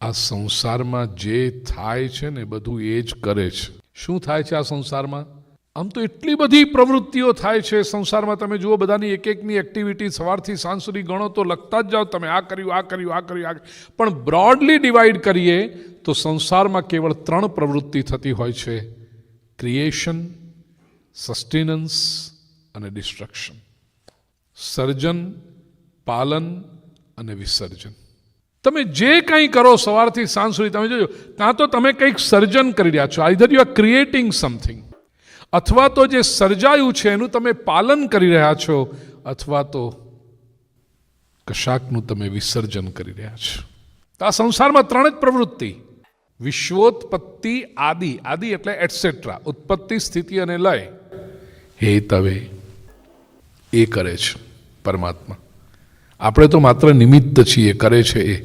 આ સંસારમાં જે થાય છે ને બધું એ જ કરે છે. શું થાય છે આ સંસારમાં? આમ તો એટલી બધી પ્રવૃત્તિઓ થાય છે સંસારમાં. તમે જુઓ બધાની એક એકની એક્ટિવિટી સવારથી સાંજ સુધી ગણો તો લખતા જ જાઓ તમે, આ કર્યું, આ કર્યું, આ કર્યું, આ. પણ બ્રોડલી ડિવાઈડ કરીએ તો સંસારમાં કેવળ 3 પ્રવૃત્તિ થતી હોય છે: ક્રિએશન, સસ્ટેનન્સ અને ડિસ્ટ્રક્શન. સર્જન, પાલન અને વિસર્જન. તમે જે કંઈ કરો સવારથી સાંજ સુધી તમે જોજો, કાં તો તમે કંઈક સર્જન કરી રહ્યા છો, either you are creating something, અથવા તો જે સર્જાયું છે એનું તમે પાલન કરી રહ્યા છો, અથવા તો કશાકનું તમે વિસર્જન કરી રહ્યા છો. તો આ સંસારમાં 3 જ પ્રવૃત્તિ: વિશ્વોત્પત્તિ, આદિ. આદિ એટલે એટસેટ્રા, ઉત્પત્તિ, સ્થિતિ અને લય. હે તવે એ કરે છે પરમાત્મા. આપણે તો માત્ર નિમિત્ત છીએ, કરે છે એ.